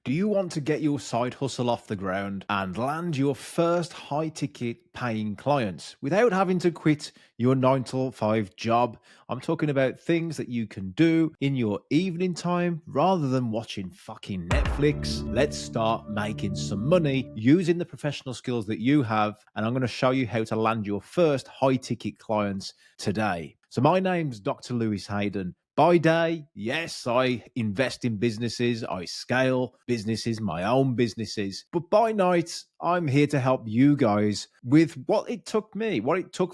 Do you want to get your side hustle off the ground and land your first high ticket paying clients without having to quit your 9 to 5 job? I'm talking about things that you can do in your evening time rather than watching fucking Netflix. Let's start making some money using the professional skills that you have. And I'm going to show you how to land your first high ticket clients today. So my name's Dr. Lewis Hayden. By day, yes, I invest in businesses, I scale businesses, my own businesses. But by night, I'm here to help you guys with what it took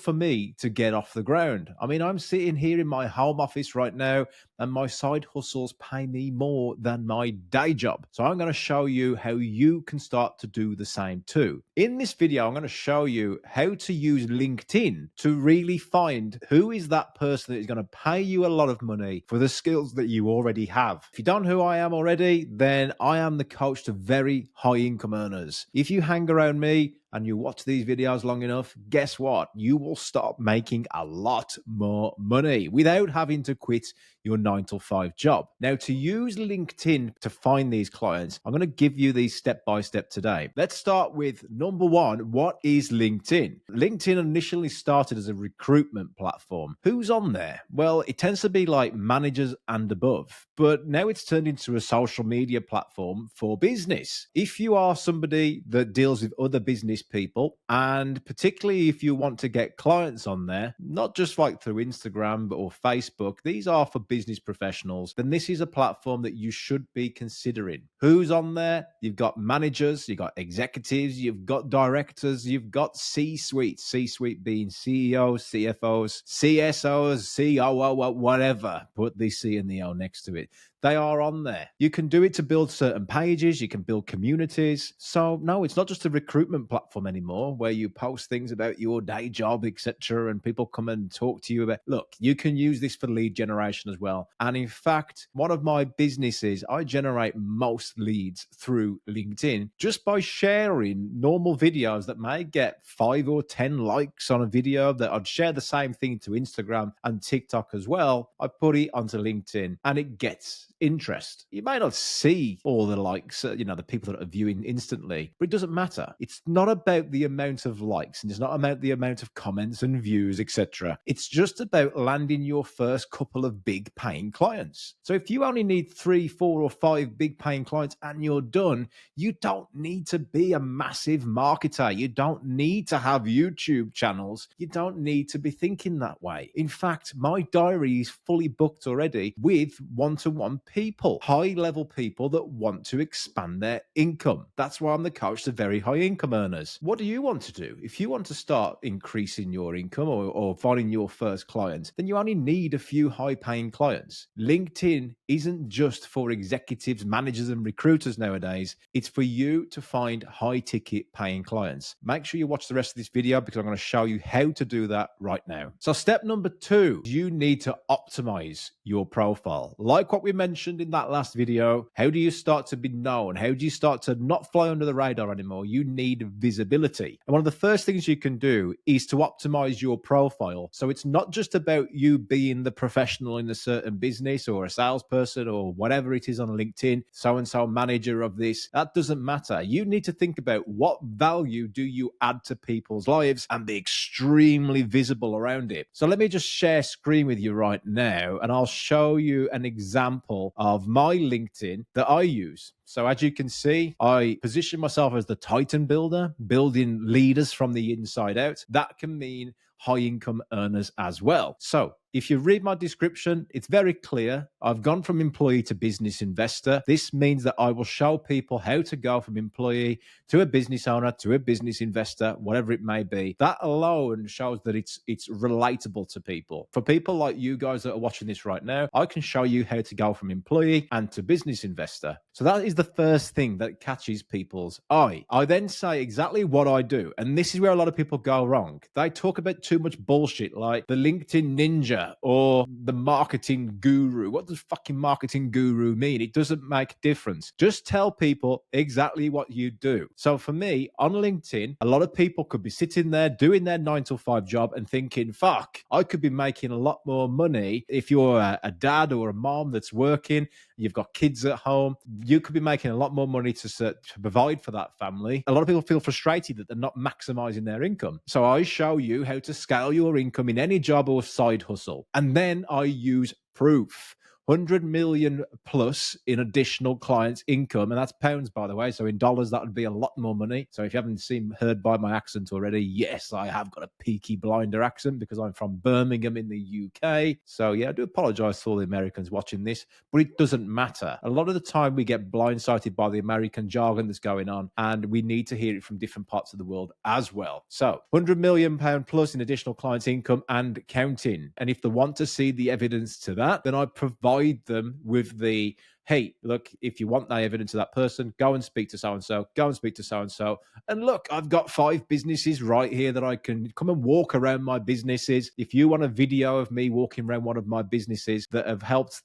for me to get off the ground. I mean, I'm sitting here in my home office right now, and my side hustles pay me more than my day job. So I'm going to show you how you can start to do the same too. In this video, I'm going to show you how to use LinkedIn to really find who is that person that is going to pay you a lot of money for the skills that you already have. If you don't know who I am already, then I am the coach to very high income earners. If you hang around me and you watch these videos long enough, guess what? You will start making a lot more money without having to quit your 9 to 5 job. Now, to use LinkedIn to find these clients, I'm going to give you these step by step today. Let's start with number one. What is LinkedIn? LinkedIn initially started as a recruitment platform. Who's on there? Well, it tends to be like managers and above, but now it's turned into a social media platform for business. If you are somebody that deals with other business people, and particularly if you want to get clients on there, not just like through Instagram or Facebook, these are for business professionals, then this is a platform that you should be considering. Who's on there? You've got managers, you've got executives, you've got directors, you've got C-suite, C-suite being CEOs, CFOs, CSOs, COO, whatever. Put the C and the O next to it. They are on there. You can do it to build certain pages. You can build communities. So no, it's not just a recruitment platform anymore where you post things about your day job, etc., and people come and talk to you about. Look, you can use this for lead generation as well. And in fact, one of my businesses, I generate most leads through LinkedIn just by sharing normal videos that may get 5 or 10 likes on a video that I'd share the same thing to Instagram and TikTok as well. I put it onto LinkedIn and it gets interest. You may not see all the likes, the people that are viewing instantly, but it doesn't matter. It's not about the amount of likes and it's not about the amount of comments and views, etc. It's just about landing your first couple of big paying clients. So if you only need 3, 4, or 5 big paying clients and you're done, you don't need to be a massive marketer. You don't need to have YouTube channels. You don't need to be thinking that way. In fact, my diary is fully booked already with one-to-one people, high-level people that want to expand their income. That's why I'm the coach to very high income earners. What do you want to do? If you want to start increasing your income or finding your first client, then you only need a few high-paying clients. LinkedIn isn't just for executives, managers, and recruiters nowadays. It's for you to find high-ticket paying clients. Make sure you watch the rest of this video because I'm going to show you how to do that right now. So step number 2, you need to optimize your profile. Like what we mentioned in that last video, how do you start to be known? How do you start to not fly under the radar anymore? You need visibility. And one of the first things you can do is to optimize your profile. So it's not just about you being the professional in a certain business or a salesperson or whatever it is on LinkedIn, so-and-so manager of this. That doesn't matter. You need to think about what value do you add to people's lives and be extremely visible around it. So let me just share screen with you right now and I'll show you an example of my LinkedIn that I use. So as you can see, I position myself as the Titan builder, building leaders from the inside out. That can mean high income earners as well. So if you read my description, it's very clear. I've gone from employee to business investor. This means that I will show people how to go from employee to a business owner to a business investor, whatever it may be. That alone shows that it's relatable to people. For people like you guys that are watching this right now, I can show you how to go from employee and to business investor. So that is the first thing that catches people's eye. I then say exactly what I do. And this is where a lot of people go wrong. They talk about too much bullshit like the LinkedIn ninja or the marketing guru. What does fucking marketing guru mean? It doesn't make a difference. Just tell people exactly what you do. So for me, on LinkedIn, a lot of people could be sitting there doing their 9 to 5 job and thinking, fuck, I could be making a lot more money. If you're a dad or a mom that's working, you've got kids at home, you could be making a lot more money to provide for that family, a lot of people feel frustrated that they're not maximizing their income. So I show you how to scale your income in any job or side hustle. And then I use proof. 100 million plus in additional clients' income, and that's pounds, by the way. So in dollars, that would be a lot more money. So if you haven't heard by my accent already, yes, I have got a Peaky Blinder accent because I'm from Birmingham in the UK. So yeah, I do apologize to all the Americans watching this, but it doesn't matter. A lot of the time we get blindsided by the American jargon that's going on, and we need to hear it from different parts of the world as well. So 100 million pound plus in additional clients' income and counting. And if they want to see the evidence to that, then I provide them with the, hey, look, if you want that evidence of that person, go and speak to so-and-so, go and speak to so-and-so. And look, I've got 5 businesses right here that I can come and walk around my businesses. If you want a video of me walking around one of my businesses that have helped,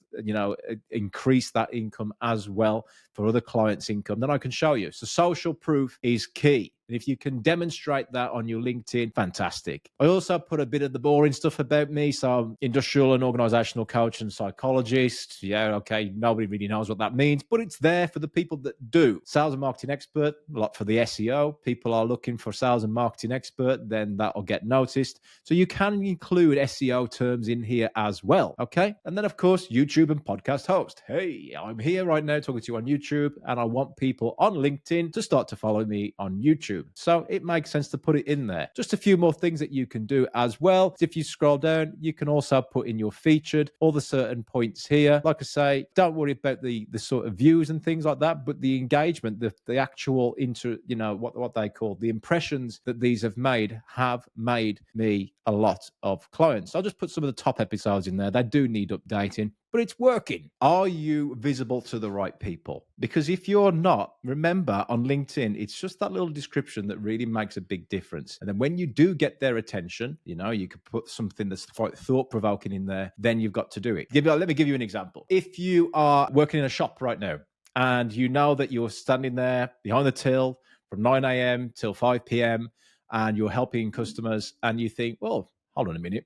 increase that income as well for other clients' income, then I can show you. So social proof is key. And if you can demonstrate that on your LinkedIn, fantastic. I also put a bit of the boring stuff about me. So I'm industrial and organizational coach and psychologist. Yeah, okay, nobody really knows what that means, but it's there for the people that do. Sales and marketing expert, a lot for the SEO. People are looking for sales and marketing expert, then that'll get noticed. So you can include SEO terms in here as well, okay? And then, of course, YouTube and podcast host. Hey, I'm here right now talking to you on YouTube, and I want people on LinkedIn to start to follow me on YouTube. So it makes sense to put it in there. Just a few more things that you can do as well. If you scroll down, you can also put in your featured, all the certain points here. Like I say, don't worry about the sort of views and things like that, but the engagement, the actual what they call the impressions that these have made me a lot of clients. I'll just put some of the top episodes in there. They do need updating, but it's working. Are you visible to the right people? Because if you're not, remember on LinkedIn, it's just that little description that really makes a big difference. And then when you do get their attention, you could put something that's quite thought-provoking in there, then you've got to do it. Let me give you an example. If you are working in a shop right now, and you know that you're standing there behind the till from 9 a.m. till 5 p.m., and you're helping customers, and you think, well, hold on a minute.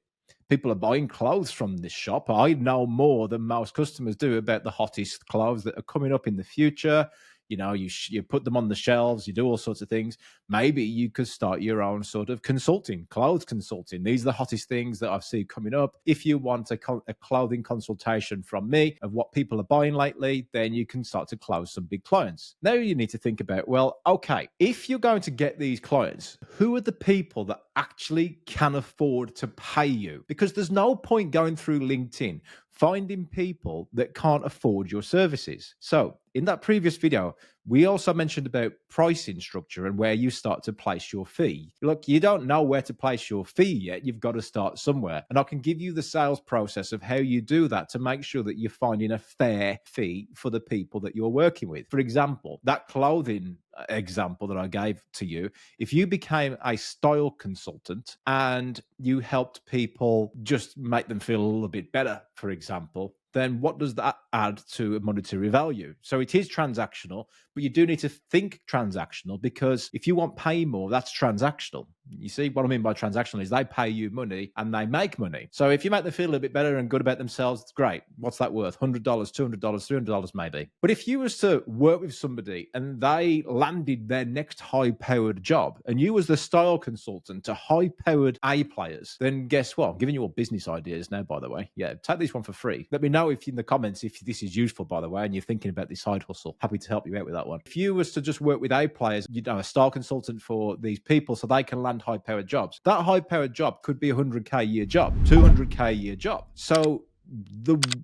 People are buying clothes from this shop. I know more than most customers do about the hottest clothes that are coming up in the future. You put them on the shelves, you do all sorts of things. Maybe you could start your own sort of consulting, clothes consulting. These are the hottest things that I've seen coming up. If you want a clothing consultation from me of what people are buying lately, then you can start to close some big clients. Now you need to think about, well, okay, if you're going to get these clients, who are the people that actually can afford to pay you? Because there's no point going through LinkedIn finding people that can't afford your services. So in that previous video, we also mentioned about pricing structure and where you start to place your fee. Look, you don't know where to place your fee yet. You've got to start somewhere. And I can give you the sales process of how you do that to make sure that you're finding a fair fee for the people that you're working with. For example, that clothing example that I gave to you, if you became a style consultant and you helped people just make them feel a little bit better, for example, then what does that add to a monetary value? So it is transactional, but you do need to think transactional, because if you want pay more, that's transactional. You see what I mean by transactional is they pay you money and they make money. So if you make them feel a little bit better and good about themselves, it's great. What's that worth? $100, $200, $300 maybe. But if you was to work with somebody and they landed their next high-powered job and you was the style consultant to high-powered A players, then guess what? I'm giving you all business ideas now, by the way. Yeah, take this one for free. Let me know if in the comments if this is useful, by the way, and you're thinking about this side hustle. Happy to help you out with that one. If you was to just work with A players, a style consultant for these people so they can land high-powered jobs, that high-powered job could be a 100K a year job, 200K a year job. So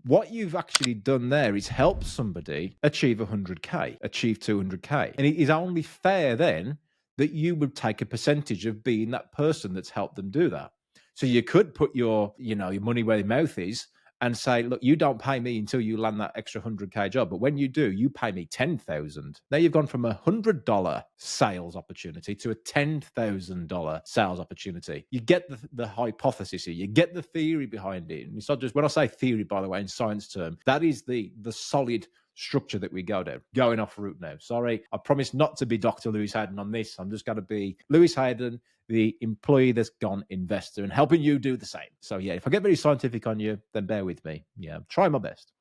what you've actually done there is help somebody achieve 100K, achieve 200K. And it is only fair then that you would take a percentage of being that person that's helped them do that. So you could put your money where your mouth is and say, look, you don't pay me until you land that extra 100K job. But when you do, you pay me $10,000. Now you've gone from a $100 sales opportunity to a $10,000 sales opportunity. You get the hypothesis here. You get the theory behind it. And it's not just, when I say theory, by the way, in science term, that is the solid structure that we go down. Going off route now. Sorry, I promise not to be Dr. Lewis Hayden on this. I'm just going to be Lewis Hayden, the employee that's gone investor, and helping you do the same. So yeah, if I get very scientific on you, then bear with me. Yeah, I'm trying my best.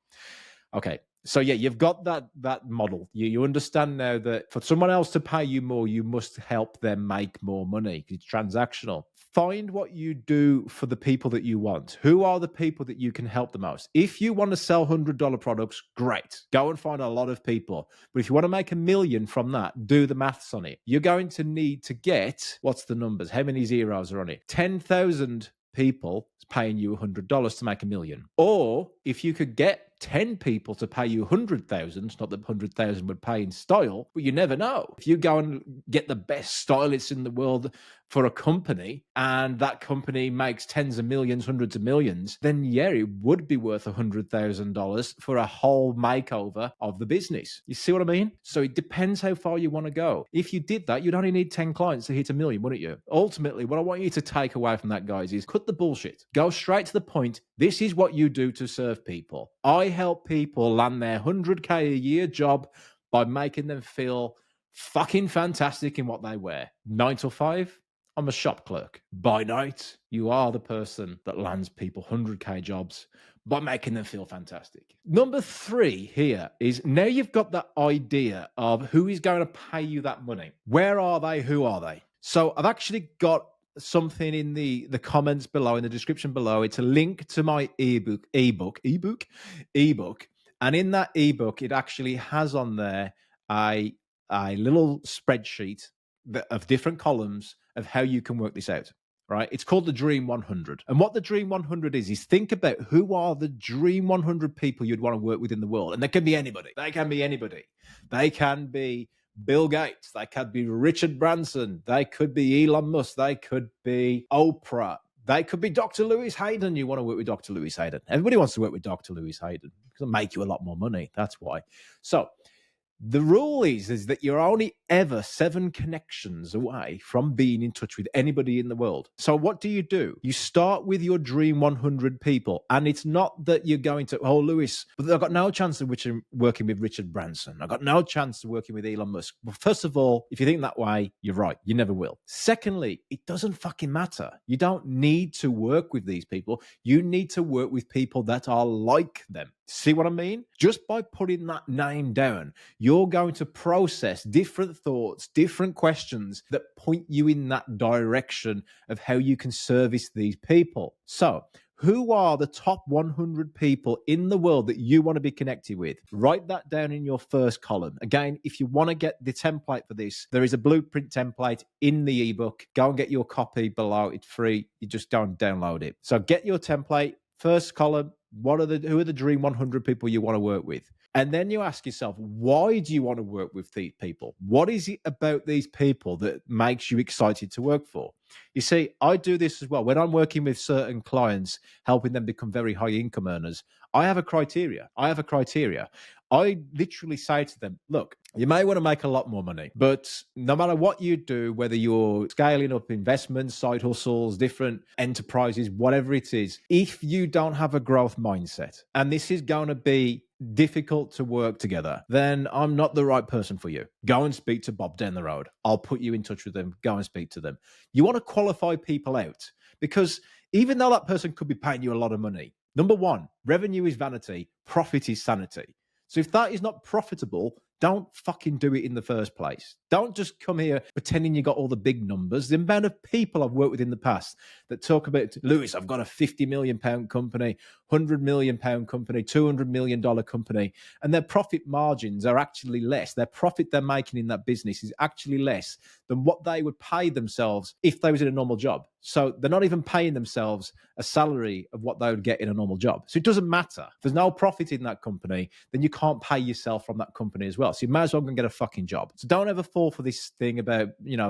Okay, So yeah, you've got that model. You understand now that for someone else to pay you more, you must help them make more money. It's transactional. Find what you do for the people that you want. Who are the people that you can help the most? If you want to sell $100 products, great. Go and find a lot of people. But if you want to make $1 million from that, do the maths on it. You're going to need to get, what's the numbers? How many zeros are on it? 10,000 people paying you $100 to make $1 million. Or if you could get 10 people to pay you 100,000, not that 100,000 would pay in style, but you never know. If you go and get the best stylists in the world for a company and that company makes tens of millions, hundreds of millions, then yeah, it would be worth $100,000 for a whole makeover of the business. You see what I mean? So it depends how far you want to go. If you did that, you'd only need 10 clients to hit $1 million, wouldn't you? Ultimately, what I want you to take away from that, guys, is cut the bullshit. Go straight to the point. This is what you do to serve people. I help people land their 100K a year job by making them feel fucking fantastic in what they wear. 9 to 5, I'm a shop clerk. By night, you are the person that lands people 100K jobs by making them feel fantastic. Number 3 here is now you've got that idea of who is going to pay you that money. Where are they? Who are they? So I've actually got something in the comments below, in the description below. It's a link to my ebook. And in that ebook, it actually has on there a little spreadsheet of different columns of how you can work this out. Right? It's called the Dream 100. And what the Dream 100 is think about who are the Dream 100 people you'd want to work with in the world. And they can be anybody. They can be anybody. They can be Bill Gates. They could be Richard Branson. They could be Elon Musk. They could be Oprah. They could be Dr. Lewis Hayden. You want to work with Dr. Lewis Hayden. Everybody wants to work with Dr. Lewis Hayden. It'll make you a lot more money. That's why. So the rule is that you're only ever 7 connections away from being in touch with anybody in the world. So what do? You start with your Dream 100 people. And it's not that you're going to, oh, Lewis, but I've got no chance of working with Richard Branson. I've got no chance of working with Elon Musk. Well, first of all, if you think that way, you're right. You never will. Secondly, it doesn't fucking matter. You don't need to work with these people. You need to work with people that are like them. See what I mean? Just by putting that name down, you're going to process different thoughts, different questions that point you in that direction of how you can service these people. So, who are the top 100 people in the world that you want to be connected with? Write that down in your first column. Again, if you want to get the template for this, there is a blueprint template in the ebook. Go and get your copy below. It's free. You just don't download it. So get your template. First column, who are the Dream 100 people you want to work with? And then you ask yourself, why do you want to work with these people? What is it about these people that makes you excited to work for? You see, I do this as well. When I'm working with certain clients, helping them become very high income earners, I have a criteria. I literally say to them, look, you may want to make a lot more money, but no matter what you do, whether you're scaling up investments, side hustles, different enterprises, whatever it is, if you don't have a growth mindset, and this is going to be difficult to work together, then I'm not the right person for you. Go and speak to Bob down the road. I'll put you in touch with them. Go and speak to them. You want to qualify people out, because even though that person could be paying you a lot of money, number one, revenue is vanity, profit is sanity. So if that is not profitable, don't fucking do it in the first place. Don't just come here pretending you got all the big numbers. The amount of people I've worked with in the past that talk about, Lewis, I've got a £50 million company, £100 million company, $200 million company, and their profit margins are actually less. Their profit they're making in that business is actually less than what they would pay themselves if they was in a normal job. So they're not even paying themselves a salary of what they would get in a normal job. So it doesn't matter. If there's no profit in that company, then you can't pay yourself from that company as well. So you might as well go and get a fucking job. So don't ever fall for this thing about,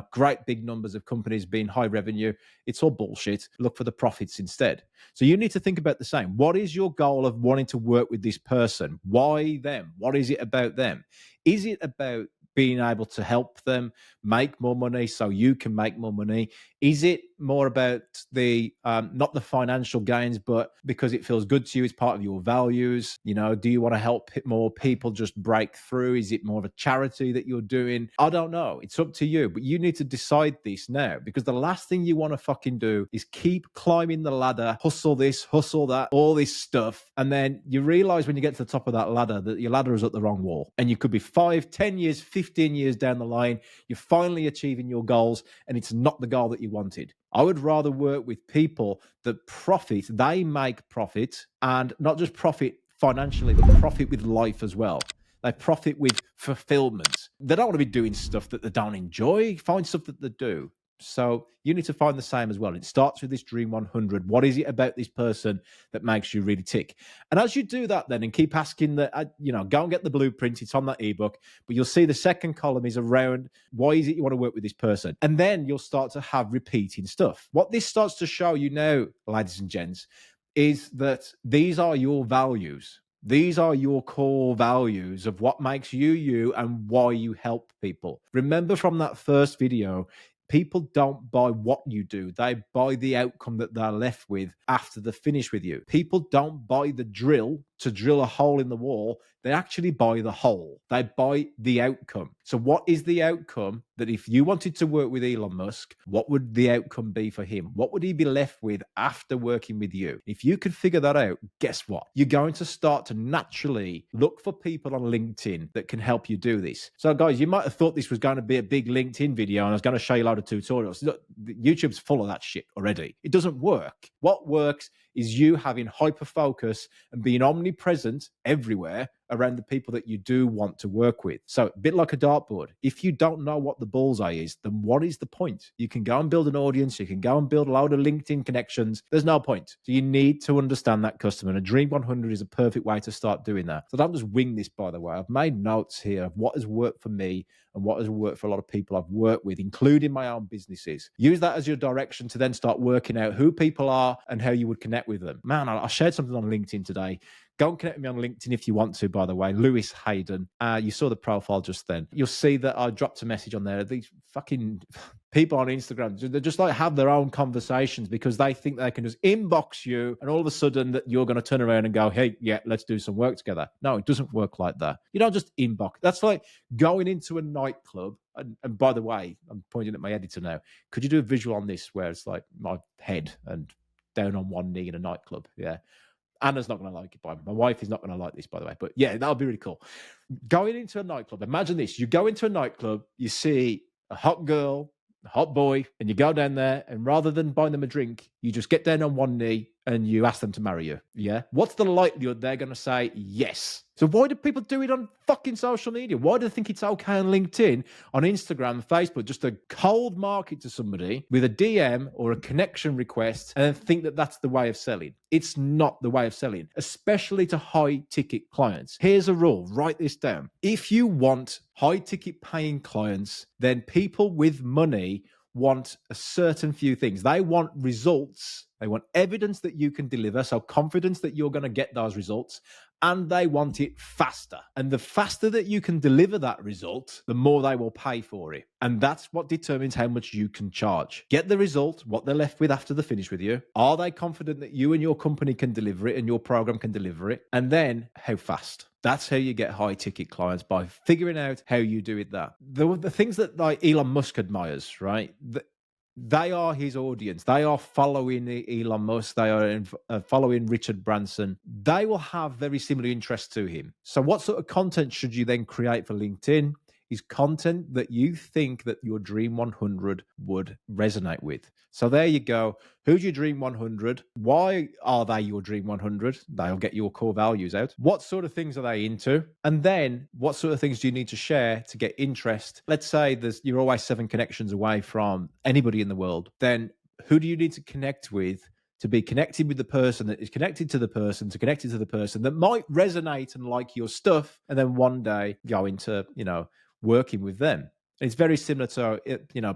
great big numbers of companies being high revenue. It's all bullshit. Look for the profits instead. So you need to think about the same. What is your goal of wanting to work with this person? Why them? What is it about them? Is it about being able to help them make more money so you can make more money? Is it more about the not the financial gains, but because it feels good to you, it's part of your values. Do you want to help more people just break through? Is it more of a charity that you're doing? I don't know. It's up to you, but you need to decide this now, because the last thing you want to fucking do is keep climbing the ladder, hustle this, hustle that, all this stuff. And then you realize when you get to the top of that ladder that your ladder is at the wrong wall. And you could be 5, 10 years, 15 years down the line, you're finally achieving your goals, and it's not the goal that you wanted. I would rather work with people that profit, they make profit, and not just profit financially, but profit with life as well. They profit with fulfillment. They don't want to be doing stuff that they don't enjoy. Find stuff that they do. So you need to find the same as well. It starts with this Dream 100. What is it about this person that makes you really tick? And as you do that then, and keep asking go and get the blueprint. It's on that ebook. But you'll see the second column is around why is it you want to work with this person? And then you'll start to have repeating stuff. What this starts to show you now, ladies and gents, is that these are your values. These are your core values of what makes you you and why you help people. Remember from that first video, people don't buy what you do. They buy the outcome that they're left with after they're finished with you. People don't buy the drill to drill a hole in the wall. They actually buy the hole. They buy the outcome. So what is the outcome that if you wanted to work with Elon Musk, what would the outcome be for him? What would he be left with after working with you? If you could figure that out, guess what? You're going to start to naturally look for people on LinkedIn that can help you do this. So guys, you might have thought this was going to be a big LinkedIn video and I was going to show you a lot of tutorials. Look, YouTube's full of that shit already. It doesn't work. What works is you having hyper focus and being omnipresent everywhere around the people that you do want to work with. So a bit like a dartboard. If you don't know what the bullseye is, then what is the point? You can go and build an audience. You can go and build a load of LinkedIn connections. There's no point. So you need to understand that customer. And a Dream 100 is a perfect way to start doing that. So don't just wing this, by the way. I've made notes here of what has worked for me and what has worked for a lot of people I've worked with, including my own businesses. Use that as your direction to then start working out who people are and how you would connect with them. Man, I shared something on LinkedIn today. Go and connect with me on LinkedIn if you want to, by the way. Lewis Hayden. You saw the profile just then. You'll see that I dropped a message on there. These fucking people on Instagram, they just like have their own conversations because they think they can just inbox you and all of a sudden that you're going to turn around and go, hey, yeah, let's do some work together. No, it doesn't work like that. You don't just inbox. That's like going into a nightclub. And by the way, I'm pointing at my editor now. Could you do a visual on this where it's like my head and down on one knee in a nightclub? Yeah. Anna's not going to like it. My wife is not going to like this, by the way. But yeah, that'll be really cool. Going into a nightclub. Imagine this. You go into a nightclub, you see a hot girl, a hot boy, and you go down there, and rather than buying them a drink, you just get down on one knee and you ask them to marry you. Yeah? What's the likelihood they're going to say yes? So why do people do it on fucking social media? Why do they think it's okay on LinkedIn, on Instagram, Facebook, just to cold market to somebody with a DM or a connection request and then think that that's the way of selling? It's not the way of selling, especially to high ticket clients. Here's a rule. Write this down. If you want high ticket paying clients, then people with money want a certain few things. They want results. They want evidence that you can deliver, so confidence that you're going to get those results, and they want it faster. And the faster that you can deliver that result, the more they will pay for it. And that's what determines how much you can charge. Get the result, what they're left with after they finish with you. Are they confident that you and your company can deliver it and your program can deliver it? And then how fast? That's how you get high ticket clients, by figuring out how you do it. That the things that like Elon Musk admires, right? They are his audience. They are following Elon Musk. They are following Richard Branson. They will have very similar interests to him. So what sort of content should you then create for LinkedIn? Is content that you think that your Dream 100 would resonate with. So there you go. Who's your Dream 100? Why are they your Dream 100? They'll get your core values out. What sort of things are they into? And then what sort of things do you need to share to get interest? Let's say you're always 7 connections away from anybody in the world. Then who do you need to connect with to be connected with the person that is connected to the person, to connected to the person that might resonate and like your stuff, and then one day go into, working with them. It's very similar to,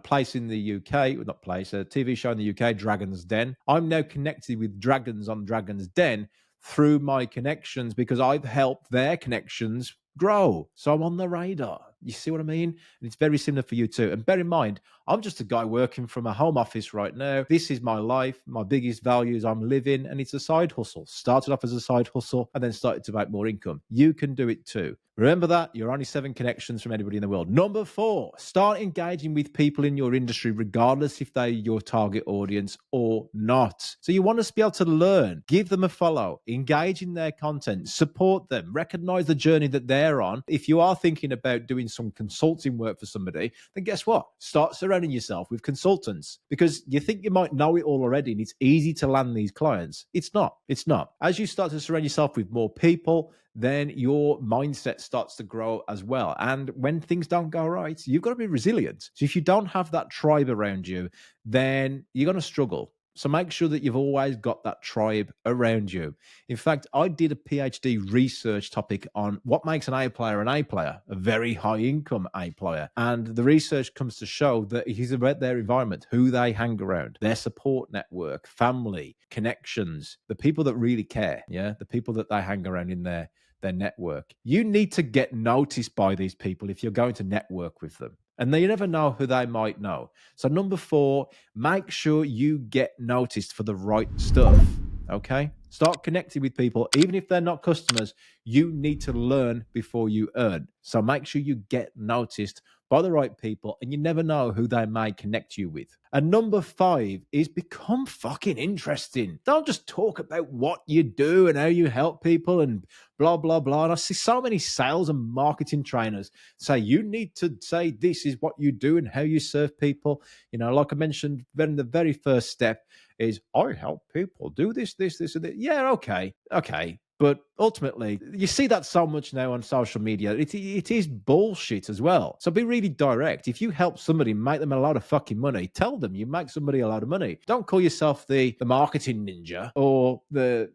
place in the UK, not place, a TV show in the UK, Dragon's Den. I'm now connected with dragons on Dragon's Den through my connections because I've helped their connections grow. So I'm on the radar. You see what I mean? And it's very similar for you too. And bear in mind, I'm just a guy working from a home office right now. This is my life, my biggest values I'm living, and it's a side hustle. Started off as a side hustle and then started to make more income. You can do it too. Remember that you're only 7 connections from anybody in the world. Number 4, start engaging with people in your industry, regardless if they're your target audience or not. So you want us to be able to learn, give them a follow, engage in their content, support them, recognize the journey that they're on. If you are thinking about doing some consulting work for somebody, then guess what? Start surrounding yourself with consultants, because you think you might know it all already and it's easy to land these clients. It's not. It's not. As you start to surround yourself with more people, then your mindset starts to grow as well. And when things don't go right, you've got to be resilient. So if you don't have that tribe around you, then you're going to struggle. So make sure that you've always got that tribe around you. In fact, I did a PhD research topic on what makes an A player, a very high income A player. And the research comes to show that it is about their environment, who they hang around, their support network, family, connections, the people that really care, the people that they hang around in their network. You need to get noticed by these people if you're going to network with them. And you never know who they might know. So number 4, make sure you get noticed for the right stuff. Okay? Start connecting with people. Even if they're not customers, you need to learn before you earn. So make sure you get noticed by the right people, and you never know who they may connect you with. And number 5 is become fucking interesting. Don't just talk about what you do and how you help people and blah, blah, blah. And I see so many sales and marketing trainers say you need to say this is what you do and how you serve people. Like I mentioned, then the very first step is I help people do this, and this. Yeah, okay. But ultimately, you see that so much now on social media. It is bullshit as well. So be really direct. If you help somebody make them a lot of fucking money, tell them you make somebody a lot of money. Don't call yourself the marketing ninja or the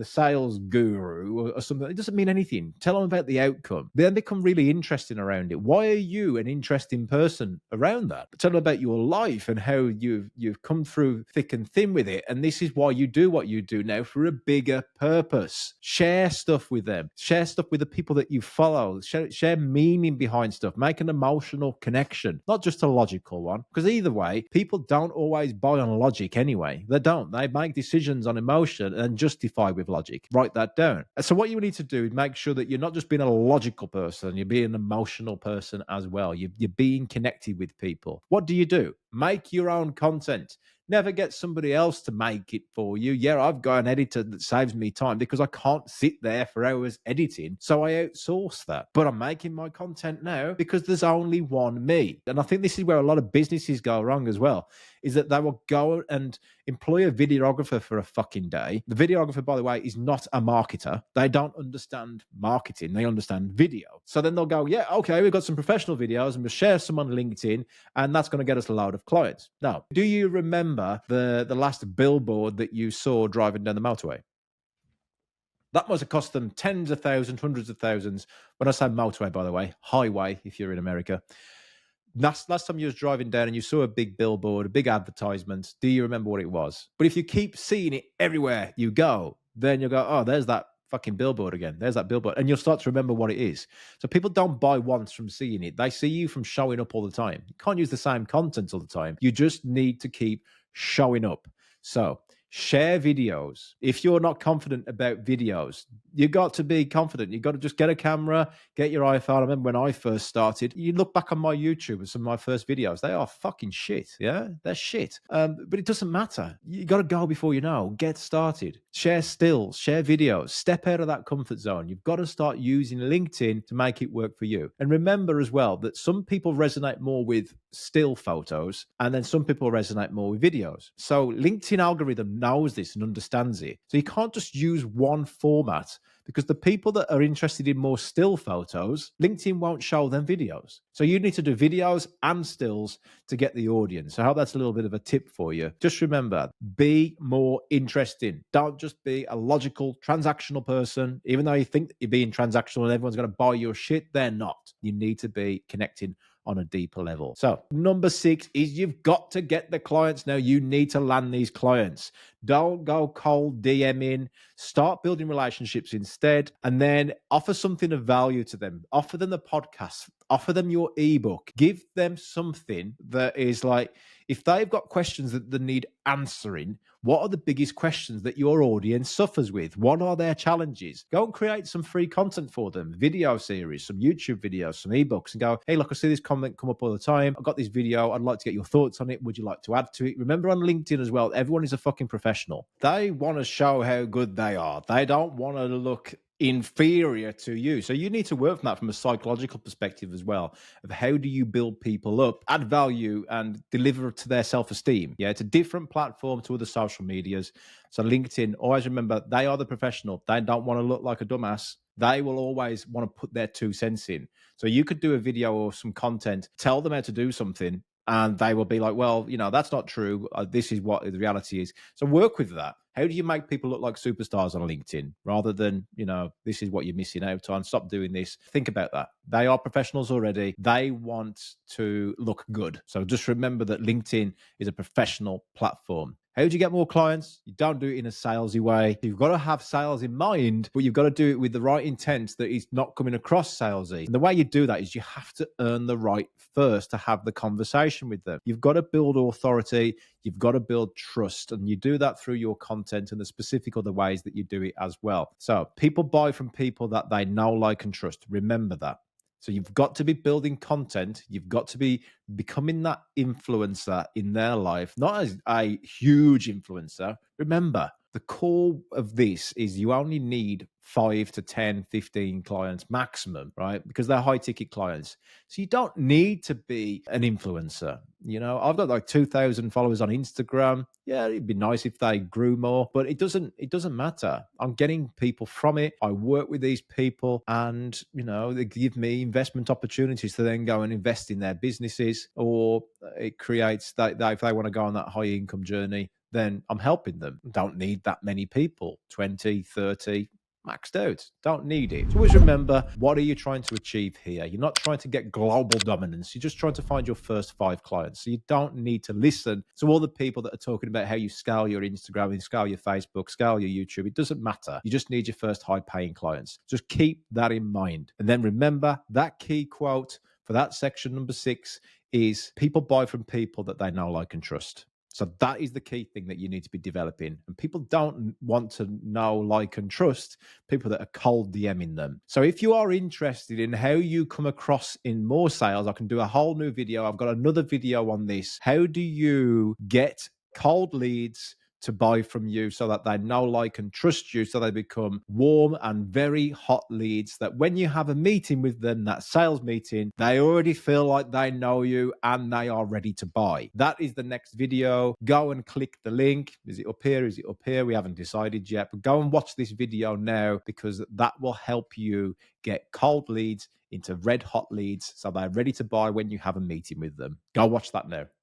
sales guru or something. It doesn't mean anything. Tell them about the outcome. Then become really interesting around it. Why are you an interesting person around that? Tell them about your life and how you've come through thick and thin with it. And this is why you do what you do now, for a bigger purpose. Share stuff with them. Share stuff with the people that you follow. Share meaning behind stuff. Make an emotional connection, not just a logical one. Because either way, people don't always buy on logic anyway. They don't. They make decisions on emotion and justify with logic. Write that down. So what you need to do is make sure that you're not just being a logical person, you're being an emotional person as well. You're being connected with people. What do? Make your own content. Never get somebody else to make it for you. Yeah, I've got an editor that saves me time because I can't sit there for hours editing. So I outsource that. But I'm making my content now because there's only one me. And I think this is where a lot of businesses go wrong as well, is that they will go and employ a videographer for a fucking day. The videographer, by the way, is not a marketer. They don't understand marketing. They understand video. So then they'll go, yeah, okay, we've got some professional videos and we'll share some on LinkedIn and that's going to get us a load of clients. Now, do you remember the last billboard that you saw driving down the motorway? That must have cost them tens of thousands, hundreds of thousands. When I say motorway, by the way, highway, if you're in America. Last time you was driving down and you saw a big billboard, a big advertisement, do you remember what it was? But if you keep seeing it everywhere you go, then you'll go, oh, there's that fucking billboard again. There's that billboard. And you'll start to remember what it is. So people don't buy once from seeing it. They see you from showing up all the time. You can't use the same content all the time. You just need to keep showing up. So share videos. If you're not confident about videos, you got to be confident. You got to just get a camera, get your iPhone. I remember when I first started, you look back on my YouTube and some of my first videos, they are fucking shit. Yeah, they're shit. But it doesn't matter. You got to go before you know. Get started. Share stills, share videos, step out of that comfort zone. You've got to start using LinkedIn to make it work for you. And remember as well that some people resonate more with still photos and then some people resonate more with videos. So LinkedIn algorithm knows this and understands it. So you can't just use one format, because the people that are interested in more still photos, LinkedIn won't show them videos. So you need to do videos and stills to get the audience. I hope that's a little bit of a tip for you. Just remember, be more interesting. Don't just be a logical, transactional person. Even though you think that you're being transactional and everyone's going to buy your shit, they're not. You need to be connecting on a deeper level. So, number 6 is you've got to get the clients now. You need to land these clients. Don't go cold DMing. Start building relationships instead, and then offer something of value to them. Offer them the podcast, offer them your ebook, give them something that is like, if they've got questions that they need answering, what are the biggest questions that your audience suffers with? What are their challenges? Go and create some free content for them, video series, some YouTube videos, some ebooks, and go, hey, look, I see this comment come up all the time. I've got this video. I'd like to get your thoughts on it. Would you like to add to it? Remember, on LinkedIn as well, everyone is a fucking professional. They want to show how good they are. They don't want to look inferior to you. So you need to work from that from a psychological perspective as well, of how do you build people up, add value, and deliver to their self-esteem. Yeah, it's a different platform to other social medias. So LinkedIn, always remember, they are the professional. They don't want to look like a dumbass. They will always want to put their 2 cents in. So you could do a video or some content, tell them how to do something, and they will be like, well, that's not true. This is what the reality is. So work with that. How do you make people look like superstars on LinkedIn rather than, this is what you're missing out on? Stop doing this. Think about that. They are professionals already. They want to look good. So just remember that LinkedIn is a professional platform. How do you get more clients? You don't do it in a salesy way. You've got to have sales in mind, but you've got to do it with the right intent that is not coming across salesy. And the way you do that is you have to earn the right first to have the conversation with them. You've got to build authority. You've got to build trust, and you do that through your content and the specific other ways that you do it as well. So people buy from people that they know, like, and trust. Remember that. So you've got to be building content. You've got to be becoming that influencer in their life, not as a huge influencer. Remember, the core of this is you only need 5 to 10, 15 clients maximum, right? Because they're high ticket clients. So you don't need to be an influencer. I've got like 2,000 followers on Instagram. Yeah, it'd be nice if they grew more, but it doesn't matter. I'm getting people from it. I work with these people, and they give me investment opportunities to then go and invest in their businesses, or it creates that if they want to go on that high income journey, then I'm helping them. Don't need that many people, 20, 30, maxed out. Don't need it. So always remember, what are you trying to achieve here? You're not trying to get global dominance. You're just trying to find your first 5 clients. So you don't need to listen to all the people that are talking about how you scale your Instagram and scale your Facebook, scale your YouTube. It doesn't matter. You just need your first high paying clients. Just keep that in mind. And then remember, that key quote for that section number 6 is people buy from people that they know, like, and trust. So that is the key thing that you need to be developing. And people don't want to know, like, and trust people that are cold DMing them. So if you are interested in how you come across in more sales, I can do a whole new video. I've got another video on this. How do you get cold leads to buy from you so that they know, like, and trust you, so they become warm and very hot leads that when you have a meeting with them, that sales meeting, they already feel like they know you and they are ready to buy. That is the next video. Go and click the link. Is it up here? Is it up here? We haven't decided yet, but go and watch this video now, because that will help you get cold leads into red hot leads so they're ready to buy when you have a meeting with them. Go watch that now.